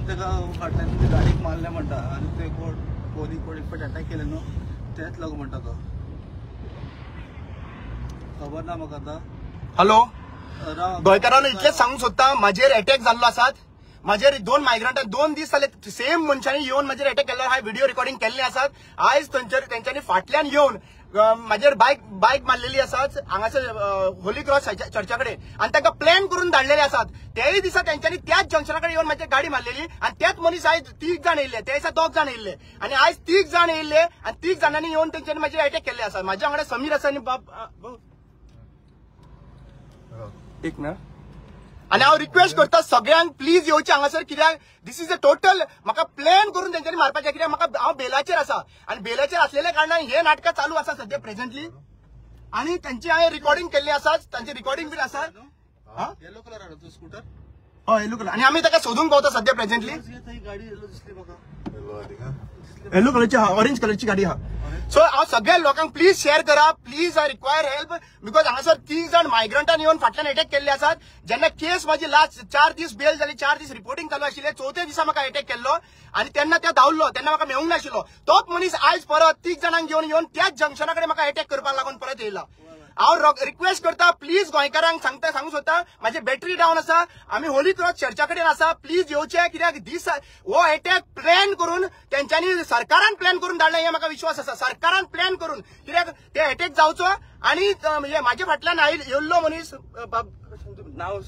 तेका फाटल्यान ते गाडीक मारले म्हणटा आनी ते कोणी पट अटॅक केले न्हू तेच लागून म्हणटा तो खबर ना म्हाका आता। हॅलो गोंयकारांनो इतलेच सांगूंक सोदता म्हाजेर अटॅक जाल्लो आसात। म्हाजेर 2 मायग्रंटांनी 2 दीस जाले सेम मनशांनी येवन म्हाजेर अटॅक केल्लो। हांवें व्हिडिओ रिकॉर्डिंग केल्ले आसात। आयज तेंच्यांनी फाटल्यान येवन म्हाजेर बायक मारलेली आसात हांगासर होली क्रॉस चर्चा कडेन आनी तांकां प्लॅन करून धाडलेले आसात। तेय दिसा तेंच्यांनी त्याच जंक्शना कडेन येवन म्हाजी गाडी मारलेली आनी त्याच मनीस आयज 3 जाण येयल्ले, ते दिसा 2 जाण येयल्ले आनी आयज 3 जाण येयल्ले आनी 3 जाणांनी येवन तेंच्यांनी म्हाजेर अटॅक केल्ले आसात। म्हाज्या वांगडा समीर आसा आनी एक ना आणि हांव रिक्वेस्ट करता सगळ्यांक प्लीज येवचे हांगासर कित्याक दिस इज अ टोटल म्हाका प्लॅन करून तेंच्यांनी मारपाचें कित्याक म्हाका हांव बेलाचेर आसा आनी बेलाचेर असलेल्या कारणान हे नाटकां चालू आसा सध्या प्रेझेंटली आनी तांची हांवें रिकॉर्डिंग केल्ली आसा तांची रिकॉर्डिंग बीन आसा। येलो कलर तो स्कूटर हय येलो कलर आनी आमी ताका सोदूंक पावता सध्या प्रेझेंटली। गाडी येलो दिसली म्हाका येलो कलरची हा ऑरेंज कलरची गाडी हा। सो हांव सगळ्या लोकांक प्लीज शेअर करा please I require help because हांगासर 3 जाण मायग्रंटान येवन फाटल्यान अटॅक केल्ले आसात। जेन्ना केस माझी लास्ट 4 दीस बेल जाली 4 दीस रिपोर्टिंग चालू आशिल्ले 4थ्या दिसा म्हाका अटॅक केल्लो आनी तेन्ना त्या धांवल्लो तेन्ना म्हाका मेळूंक नाशिल्लो। तोच मनीस आयज परत 3 जाणांक घेवन येवन त्याच जंक्शना कडेन म्हाका अटॅक करपाक लागून परत येयला। हांव रिक्वेस्ट करता प्लीज गोंयकारांक सांगू सोदता म्हाजी बॅटरी डावन आसा आमी होली क्रॉस चर्चा कडेन आसा प्लीज येवचे कित्याक दीस हो अटॅक प्लॅन करून तेंच्यांनी सरकारान प्लॅन करून धाडला हे म्हाका विश्वास आसा। सरकारान प्लॅन करून कित्याक ते अटॅक जावचो आनी म्हाजे फाटल्यान येयल्लो मनीस नाव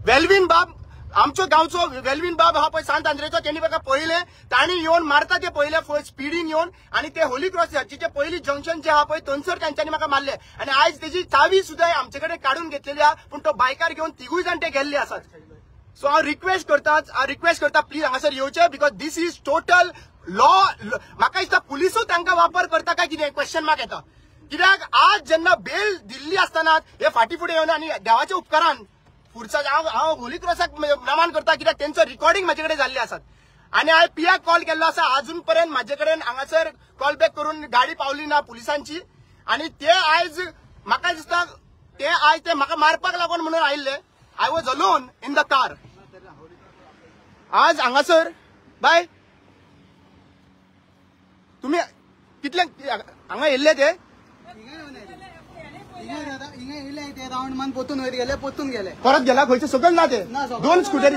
वेलविन बाब आमचो गांवचो वेलविन बाब हा पळय सांत आंद्रेचो तेणी म्हाका पळयले तांणी येवन मारता ते पळयले स्पिडीन येवन आनी ते होली क्रॉस चर्चीचे पयलीं जंक्शन जे आहा पळय थंयसर तांच्यांनी म्हाका मारले आनी आयज तेजी चावी सुद्दां आमचे कडेन काडून घेतलेली आहा पूण तो बायकार घेवन 3 जाण ते गेल्ले आसात। सो हांव रिक्वेस्ट करता प्लीज हांगासर येवचे because this is total law म्हाका दिसता पुलिसूय तांकां वापर करता काय कितें क्वेश्चन मार्क येता कित्याक आज जेन्ना बेल दिल्ली आसतना हे फाटी फुडें येवन आनी देवाच्या उपकारान पुढचा हांव होली क्रॉसाक नमान करता कित्याक तेंचो रिकॉर्डिंग म्हाजे कडेन जाल्ले आसात आनी हांवें पियाक कॉल केल्लो आसा अजून पर्यंत म्हाजे कडेन हांगासर कॉल बॅक करून गाडी पावली ना पुलिसांची आनी ते आयज म्हाका दिसता ते आयज ते म्हाका मारपाक लागून म्हणून आयिल्ले। I was alone in the car आज हांगासर बाय तुमी कितले हांगा येयल्ले ते राउंड मान पोतून गेले परत गेला खंयचे सकयल ना ते 2 स्कुटरी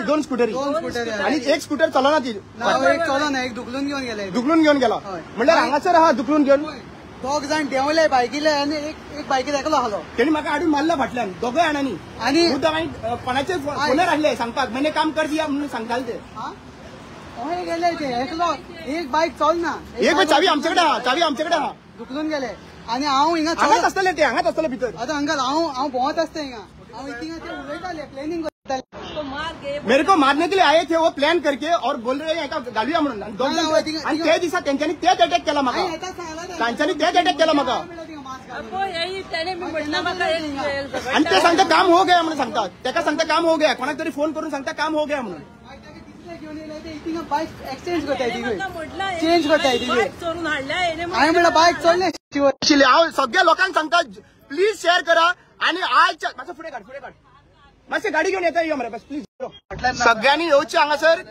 आणि 1 स्कूटर चलना ती एक चलना एक दुखलून घेवन गेला म्हणल्यार हांगासर हा दुखलून घेवन 2 जाण देंवले बायकीले आनी एक बायकीर एकलो आसलो तेणी म्हाका हाडून मारला फाटल्यान 2 जाणांनी आनी कोणाचे फोनार हाडले सांगपाक मैंने काम कर दिया म्हणून सांगताले ते हय गेले ते एकलो एक बायक चलना एक चावी आमचे कडेन हा दुखलून गेले आनी हांव हिंगा हांगाच आसतले भितर आतां हांगा हांव भोंवत आसता हिंगा हांव हिंगा ते उलयताले प्लॅनिंग करताले मेरे को मारने के लिए आए थे वो प्लान करके और बोल रहे हैं घालूया म्हणून आणि ते दिसा तेंच्यांनी तेच अटॅक केला म्हाका तांच्यांनी तेच अटॅक केला म्हाका आणि ते सांगता काम हो गया म्हणून सांगतात तेका सांगता काम हो गया कोणाक तरी फोन करून सांगता काम हो गया म्हणून बायक एक्सचेंज करताय चेंज करताय हांवें म्हणल्यार बायक चलले हांव सगळ्या लोकांक सांगता प्लीज शेअर करा आणि आज मातसो फुडें काड मातशें गाडी घेवन येता यो मरे बस प्लीज सगळ्यांनी येवचे हांगासर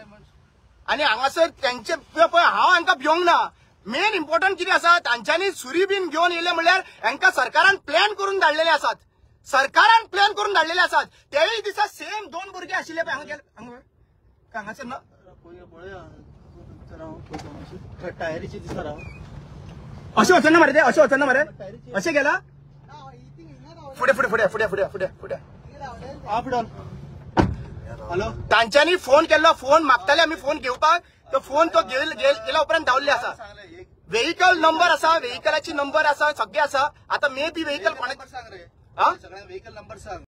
आनी हांगासर तेंचे पळय हांव हांकां भिवंक ना मेन इम्पॉर्टंट कितें आसा तांच्यांनी सुरी बीन घेवन येयले म्हणल्यार हांकां सरकारान प्लॅन करून धाडलेले आसात तेय दिसा सेम 2 भुरगे आशिल्ले पळय हांगासर ना टायरीची दिसता राव अशें वचना मरे ते अशें गेला फुडें अप डाउन हॅलो तांच्यांनी फोन केल्लो फोन मागताले आमी फोन घेवपाक तो फोन तो गेल्या उपरांत धांवल्ले आसा व्हेकल नंबर आसा व्हेकलाची नंबर आसा सगळे आसा आता मे बी व्हेकल कोणाक सांग रे सगळ्या व्हेकल नंबर सांग